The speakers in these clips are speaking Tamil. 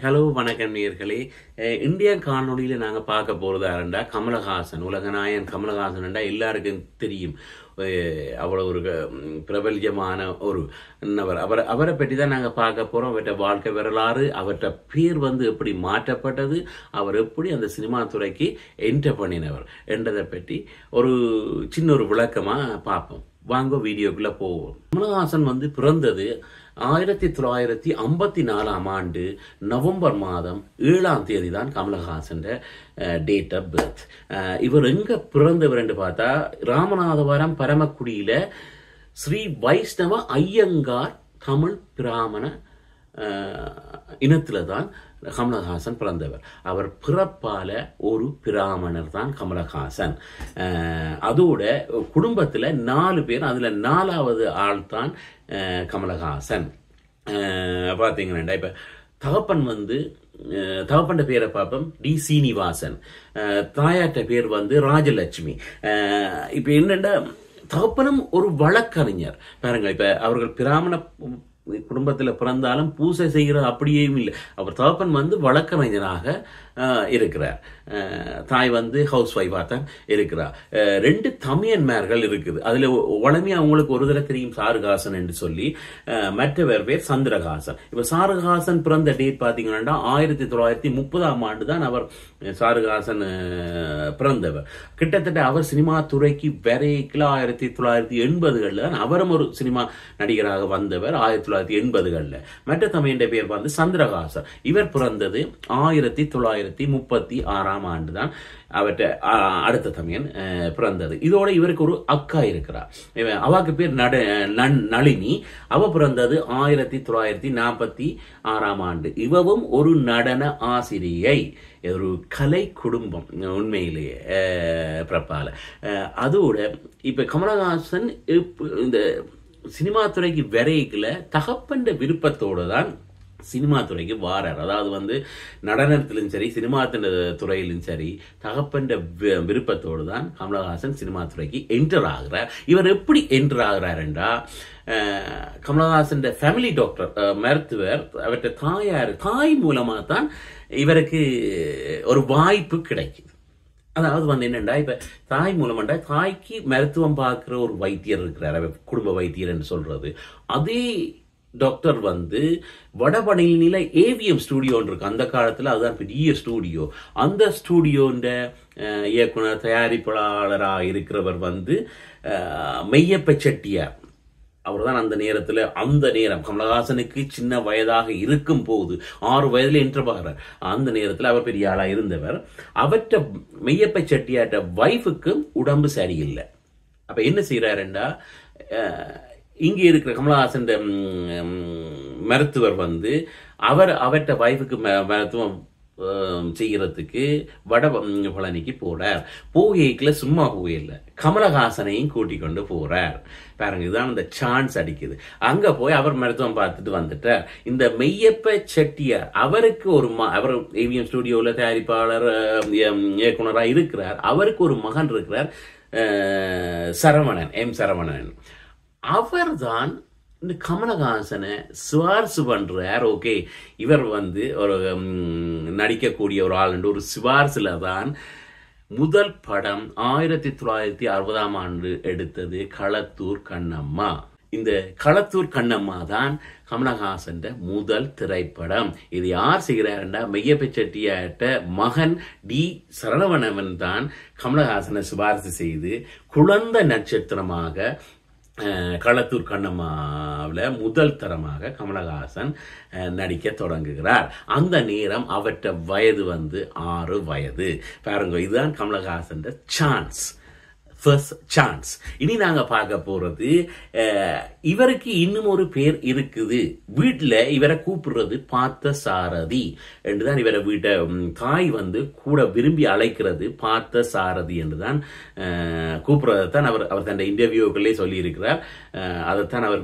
ஹலோ வணக்கம் நேயர்களே. இந்தியா காணொலியில் நாங்கள் பார்க்க போகிறது யாருண்டா கமலஹாசன். உலகநாயகன் கமலஹாசன் எல்லாருக்கும் தெரியும். அவ்வளோ ஒரு பிரபல்யமான ஒரு நபர். அவரை பற்றி தான் நாங்கள் பார்க்க போகிறோம். அவர்கிட்ட வாழ்க்கை வரலாறு, அவர்கிட்ட பேர் எப்படி மாற்றப்பட்டது, அவர் எப்படி அந்த சினிமா துறைக்கு என்டர் பண்ணினவர் என்றதை பற்றி ஒரு சின்ன ஒரு விளக்கமாக பார்ப்போம். வாங்க வீடியோக்குள்ளே போவோம். கமலஹாசன் பிறந்தது 1954 நவம்பர் மாதம் 7ஆம் தேதி தான் கமலஹாசன் டேட் ஆஃப் பர்த். இவர் எங்க பிறந்தவர் என்று பார்த்தா ராமநாதபுரம் பரமக்குடியில ஸ்ரீ வைஷ்ணவ ஐயங்கார் தமிழ் பிராமண இனத்துல தான் கமலஹாசன் பிறந்தவர். அவர் பிறப்பால ஒரு பிராமணர் தான் கமலஹாசன். அதோட குடும்பத்துல 4 பேர், அதுல 4வது ஆள் தான் கமலஹாசன். பாத்தீங்கன்னா இப்ப தகப்பன் தகப்பன் பேரை பார்ப்போம், டி சீனிவாசன். தாயாட்ட பேர் ராஜலட்சுமி. இப்ப என்னண்டா தகப்பனும் ஒரு வழக்கறிஞர். பாருங்க, இப்ப அவர்கள் பிராமண குடும்பத்தில் பிறந்தாலும் பூசை செய்கிறது அப்படியே இல்லை. அவர் தகப்பன் வழக்கறிஞராக இருக்கிறார். தாய் ஹவுஸ் ஒய்ஃபாக தான் இருக்கிறார். 2 தமையன்மார்கள் இருக்குது. அதுல உடனே அவங்களுக்கு ஒரு தடவை தெரியும் சாருகாசன் என்று சொல்லி, மற்றவர் பேர் சந்திரகாசன். இப்ப சாருகாசன் பிறந்த டேட் பாத்தீங்கன்னா 1930ஆம் ஆண்டு தான் அவர் சாருகாசன் பிறந்தவர். கிட்டத்தட்ட அவர் சினிமா துறைக்கு வரைக்கும் 1980களில் தான் அவரும் ஒரு சினிமா நடிகராக வந்தவர். 1980களில். மற்ற தமையன் பேர் சந்திரகாசன். இவர் பிறந்தது 1936ஆம் ஆண்டு தான் அவற்றை அடுத்த தமையன் பிறந்தது. இதோட இவருக்கு ஒரு அக்கா இருக்கிறார். அவாக்கு பேர் நளினி. அவ பிறந்தது 1946ஆம் ஆண்டு. இவவும் ஒரு நடன ஆசிரியை. ஒரு கலை குடும்பம் உண்மையிலேயே பிறப்பால. அதோட இப்ப கமலஹாசன் இந்த சினிமா துறைக்கு வரைக்கல தகப்பன் விருப்பத்தோடு தான் சினிமா துறைக்கு வாரார். அதாவது நடனத்திலும் சரி சினிமா துறையிலும் சரி தகப்பன் விருப்பத்தோடு தான் கமலஹாசன் சினிமா துறைக்கு என்டர் ஆகிறார். இவர் எப்படி என்டர் ஆகிறார் என்றா, கமலஹாசன் ஃபேமிலி டாக்டர் மருத்துவர் அவற்றை தாய் மூலமா தான் இவருக்கு ஒரு வாய்ப்பு கிடைக்குது. அதாவது என்னண்டா இப்ப தாய் மூலமாண்டா தாய்க்கு மருத்துவம் பார்க்கிற ஒரு வைத்தியர் இருக்கிறார், குடும்ப வைத்தியர் என்று சொல்றது. அதே டாக்டர் வடபழனியில ஏவிஎம் ஸ்டுடியோ இருக்கு. அந்த காலத்துல அதுதான் பெரிய ஸ்டுடியோ. அந்த ஸ்டுடியோன்ற இயக்குனர் தயாரிப்பாளராக இருக்கிறவர் மெய்யப்ப செட்டியார். அவர் தான் அந்த நேரம் கமலஹாசனுக்கு சின்ன வயதாக இருக்கும் போது 6 வயதுல என்ட்ரு அந்த நேரத்தில் அவர் பெரிய ஆளா இருந்தவர். அவற்ற மெய்யப்ப செட்டியார்ட்ட வைஃபுக்கு உடம்பு சரியில்லை. அப்ப என்ன செய்யறாருண்டா, இங்க இருக்கிற கமலஹாசன் மருத்துவர் அவற்ற வைஃபுக்கு மருத்துவம் செய்யறதுக்கு வடபழனிக்கு போறார். போகைக்குள்ள சும்மா போகல, கமலஹாசனையும் கூட்டிக் கொண்டு போறார். பாருங்க, இதுதான் இந்த சான்ஸ் அடிக்குது. அங்க போய் அவர் மருத்துவம் பார்த்துட்டு வந்துட்டார். இந்த மெய்யப்ப செட்டியார் அவருக்கு அவர் ஏவிஎம் ஸ்டுடியோல தயாரிப்பாளர் இயக்குனராக இருக்கிறார். அவருக்கு ஒரு மகன் இருக்கிறார், சரவணன், எம் சரவணன். அவர்தான் இந்த கமலஹாசனை சிபாரிசு பண்றார். ஓகே, இவர் ஒரு நடிக்கக்கூடிய ஒரு ஆள் என்று ஒரு சிபாரிசுல தான் முதல் படம் 1960ஆம் ஆண்டு எடுத்தது களத்தூர் கண்ணம்மா. இந்த களத்தூர் கண்ணம்மா தான் கமலஹாசன் முதல் திரைப்படம். இது யார் செய்கிறாருண்டா, மெய்யப்ப செட்டியார்ட்ட மகன் டி சரவணன் தான் கமலஹாசனை சிபாரிசு செய்து குழந்தை நட்சத்திரமாக களத்தூர் கண்ணம்மாவில் முதல் தரமாக கமலஹாசன் நடிக்க தொடங்குகிறார். அந்த நேரம் அவற்ற வயது 6 வயது. பாருங்க, இதுதான் கமலஹாசன் சான்ஸ், ஃபர்ஸ்ட் சான்ஸ். இனி நாங்க பார்க்க போறது, இவருக்கு இன்னும் ஒரு பேர் இருக்குது. வீட்டுல இவரை கூப்பிடுறது பார்த்த சாரதி என்றுதான். இவரை வீட்டை தாய் கூட விரும்பி அழைக்கிறது பார்த்த சாரதி என்றுதான் கூப்பிடுறதான் அவர் தன் இன்டர்வியூக்களே சொல்லி இருக்கிறார். அதைத்தான் அவர்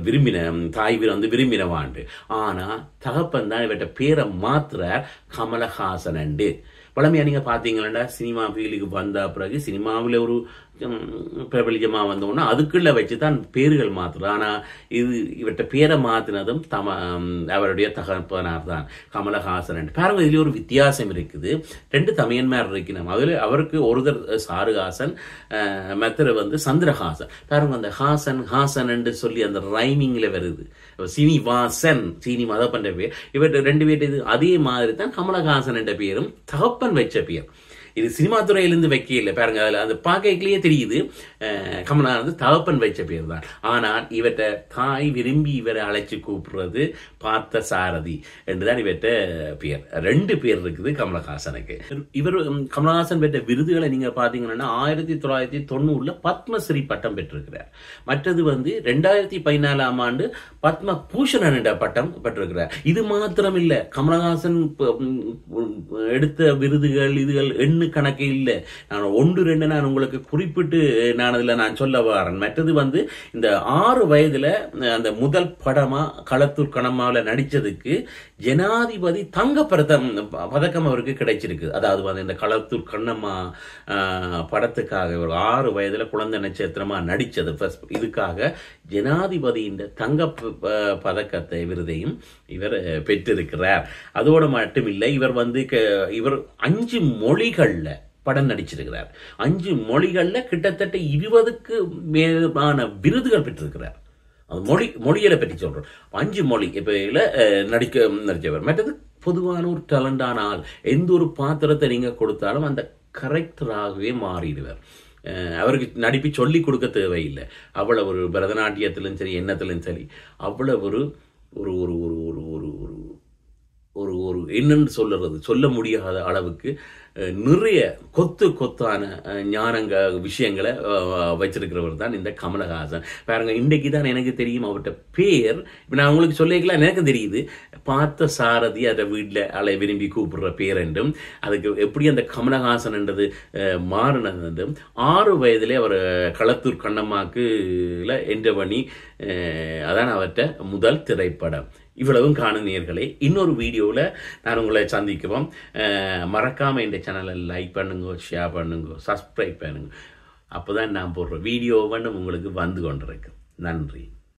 தாய் விரும்பினவாண்டு. ஆனா தகப்பன் தான் இவர்கிட்ட பேரை மாத்துறார் கமலஹாசன். பழமையா நீங்க பாத்தீங்கன்னா சினிமா ஃபீல்டுக்கு வந்த பிறகு சினிமாவில் ஒரு பிரபலியமா வந்தோன்னா அதுக்குள்ள வச்சுதான் பேர்கள் மாத்துறது. ஆனா இது இவற்றை பேரை மாத்தினதும் அவருடைய தகப்பனார் தான் கமலஹாசன். பாருங்க, இதுல ஒரு வித்தியாசம் இருக்குது. 2 தமையன்மார் இருக்கணும். அதுல அவருக்கு ஒருத்தர் சாருஹாசன், மற்றவர் வந்து சந்திரஹாசன். பாருங்க, அந்த ஹாசன் என்று சொல்லி அந்த ரைமிங்ல வருது. சீனிவாசன், மதப்பன் பேர். இவர் 2 பேர் இது அதே மாதிரி தான் கமலஹாசன் என்ற பேரும் தகப்பன் வச்ச பேர். இது சினிமா துறையிலிருந்து வைக்க இல்லை. பாருங்க, அதில் அந்த பார்க்கலையே தெரியுது கமலஹாசன் தகப்பன் வச்ச பேர் தான். ஆனால் இவற்றை தாய் விரும்பி இவரை அழைச்சி கூப்பிடுறது பார்த்த சாரதி என்றுதான் இவற்ற பேர். 2 பேர் இருக்குது கமலஹாசனுக்கு. இவர் கமலஹாசன் பெற்ற விருதுகளை நீங்க பாத்தீங்கன்னா 1990 பத்மஸ்ரீ பட்டம் பெற்றிருக்கிறார். மற்றது வந்து 2014ஆம் ஆண்டு பத்ம பூஷணன் என்ற பட்டம் பெற்றிருக்கிறார். இது மாத்திரம் இல்ல, கமலஹாசன் எடுத்த விருதுகள் இதுகள் கணக்கு இல்லை. நான் 1-2 நான் உங்களுக்கு குறிப்பிட்டு நான் சொல்ல வரேன். மற்றது வந்து இந்த 6 வயதுல அந்த முதல் படமா களத்தூர் கணமாவில நடிச்சதுக்கு ஜனாதிபதி தங்க பதக்கம் அவருக்கு கிடைச்சிருக்கு. அதாவது வந்து இந்த களத்தூர் கண்ணம்மா படத்துக்காக ஒரு 6 வயதுல குழந்தை நட்சத்திரமா நடிச்சது. இதுக்காக ஜனாதிபதியின் தங்க பதக்கத்தை விருதையும் இவர் பெற்றிருக்கிறார். அதோடு மட்டும் இல்லை, இவர் 5 மொழிகள்ல படம் நடிச்சிருக்கிறார். 5 மொழிகள்ல கிட்டத்தட்ட 20க்கு மேலான விருதுகள் பெற்றிருக்கிறார். மொழிகளை பற்றி சொல்றோம். 5 மொழி இப்ப நடிச்சவர். மற்றது பொதுவான ஒரு டேலண்டான ஆள். எந்த ஒரு பாத்திரத்தை நீங்க கொடுத்தாலும் அந்த கரெக்டராகவே மாறிடுவார். அவருக்கு நடிப்பு சொல்லி கொடுக்க தேவையில்லை. அவ்வளவு ஒரு பரதநாட்டியத்திலும் சரி எண்ணத்திலும் சரி அவ்வளவு ஒரு ஒரு ஒரு ஒரு ஒரு ஒரு ஒரு என்னன்னு சொல்ல முடியாத அளவுக்கு நிறைய கொத்தான ஞானங்க விஷயங்களை வச்சிருக்கிறவர் தான் இந்த கமலஹாசன். பாருங்க, இன்றைக்கு தான் எனக்கு தெரியும் அவர்கிட்ட பேர். இப்போ நான் உங்களுக்கு சொல்லிக்கலாம், எனக்கு தெரியுது பார்த்த சாரதி அதை வீட்டில் விரும்பி கூப்பிடுற பேர் என்றும், அதுக்கு எப்படி அந்த கமலஹாசன் என்றது மாறினது என்றும் 6 வயதிலே அவர் களத்தூர் கண்ணம்மாக்கு என்ற பண்ணி அதான் அவர்கிட்ட முதல் திரைப்படம். இவ்வளவும் காணும் நேயர்களே. இன்னொரு வீடியோவில் நான் உங்களை சந்திக்குவோம். மறக்காமல் இந்த சேனலை லைக் பண்ணுங்க, ஷேர் பண்ணுங்க, சப்ஸ்கிரைப் பண்ணுங்க. அப்போ தான் நான் போடுற வீடியோவன்னு உங்களுக்கு வந்து கொண்டிருக்கு. நன்றி.